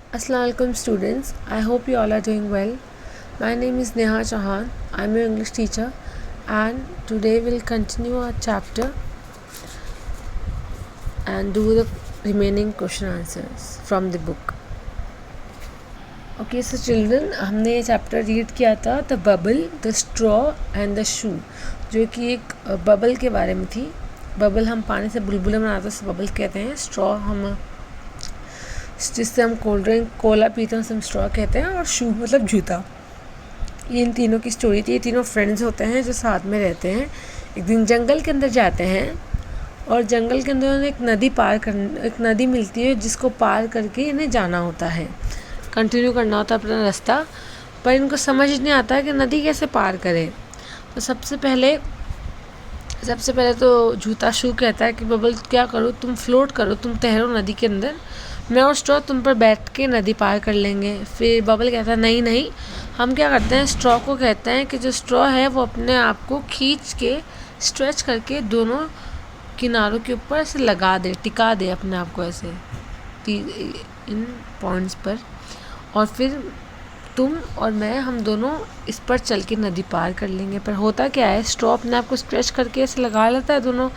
Assalamualaikum students, I hope you all are doing well. My name is Neha Chauhan. I am your English teacher and today we'll continue our chapter and do the remaining question answers from the book. Okay, so children, हमने ये chapter read किया था the bubble, the straw and the shoe, जो कि एक bubble के बारे में थी. बबल हम पानी से बुलबुले बनाते हैं, उसे बबल कहते हैं. स्ट्रॉ हम जिससे हम कोल्ड ड्रिंक कोला पीते हैं उसे हम स्ट्रॉ कहते हैं. और शू मतलब जूता. ये इन तीनों की स्टोरी थी. ये तीनों फ्रेंड्स होते हैं जो साथ में रहते हैं. एक दिन जंगल के अंदर जाते हैं और जंगल के अंदर एक नदी मिलती है जिसको पार करके इन्हें जाना होता है, कंटिन्यू करना होता है अपना रास्ता. पर इनको समझ नहीं आता कि नदी कैसे पार करें. तो सबसे पहले तो जूता शू कहता है कि बबल क्या करो, तुम फ्लोट करो, तुम तैरो नदी के अंदर, मैं और स्ट्रॉ तुम पर बैठ के नदी पार कर लेंगे. फिर बबल कहता है नहीं, हम क्या करते हैं, स्ट्रॉ को कहते हैं कि जो स्ट्रॉ है वो अपने आप को खींच के स्ट्रेच करके दोनों किनारों के ऊपर ऐसे लगा दे, टिका दे अपने आप को ऐसे इन पॉइंट्स पर, और फिर तुम और मैं हम दोनों इस पर चल के नदी पार कर लेंगे. पर होता क्या है, स्ट्रॉ अपने आप को स्ट्रेच करके ऐसे लगा लेता है दोनों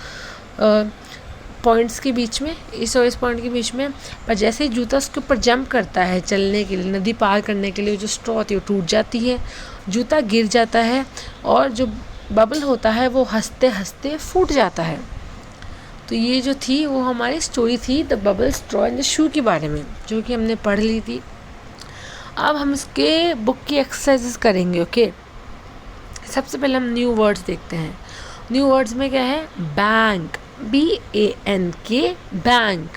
पॉइंट्स के बीच में, इस और इस पॉइंट के बीच में. पर जैसे ही जूता उसके ऊपर जंप करता है चलने के लिए, नदी पार करने के लिए, जो स्ट्रॉ होती है वो टूट जाती है, जूता गिर जाता है और जो बबल होता है वो हंसते हंसते फूट जाता है. तो ये जो थी वो हमारी स्टोरी थी the bubble, straw and the shoe के बारे में, जो कि हमने पढ़ ली थी. अब हम इसके बुक की एक्सरसाइजेस करेंगे. ओके, सबसे पहले हम न्यू वर्ड्स देखते हैं. न्यू वर्ड्स में क्या है, बैंक, BANK, बैंक.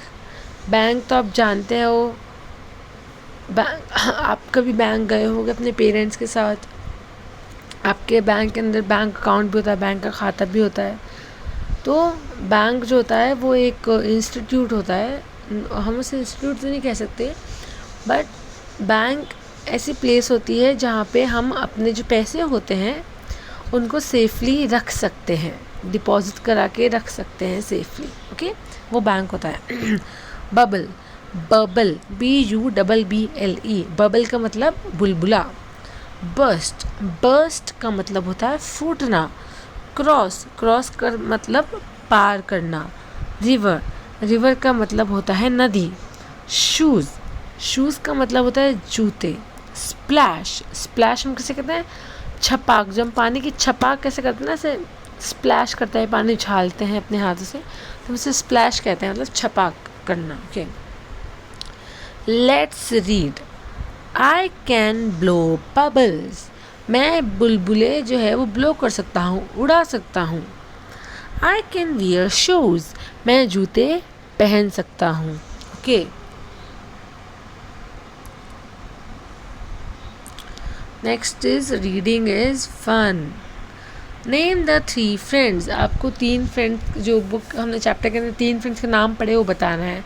बैंक तो आप जानते हो, बैंक आप कभी बैंक गए होंगे अपने पेरेंट्स के साथ. आपके बैंक के अंदर बैंक अकाउंट भी होता है, बैंक का खाता भी होता है. तो बैंक जो होता है वो एक इंस्टीट्यूट होता है. हम उसे इंस्टीट्यूट तो नहीं कह सकते, बट बैंक ऐसी प्लेस होती है जहाँ पे हम अपने जो पैसे होते हैं उनको सेफली रख सकते हैं, डिपॉजिट करा के रख सकते हैं सेफली. ओके, वो बैंक होता है. बबल, BUBBLE, बबल का मतलब बुलबुला. बर्स्ट का मतलब होता है फूटना. क्रॉस का मतलब पार करना. रिवर का मतलब होता है नदी. शूज़ का मतलब होता है जूते. स्प्लैश हम कैसे कहते हैं, छपाक. जब पानी की छपाक कैसे करते हैं ना, ऐसे स्प्लैश करता है पानी, उछालते हैं अपने हाथों से, तो हम उसे स्प्लैश कहते हैं, मतलब छपाक करना. Okay, let's read. I can blow bubbles, मैं बुलबुले जो है वो ब्लो कर सकता हूँ, उड़ा सकता हूँ. आई कैन वियर शूज़, मैं जूते पहन सकता हूँ. Okay, next is reading is fun. Name the 3 friends, आपको 3 फ्रेंड्स, जो बुक हमने चैप्टर के अंदर 3 फ्रेंड्स के नाम पढ़े वो बताना है.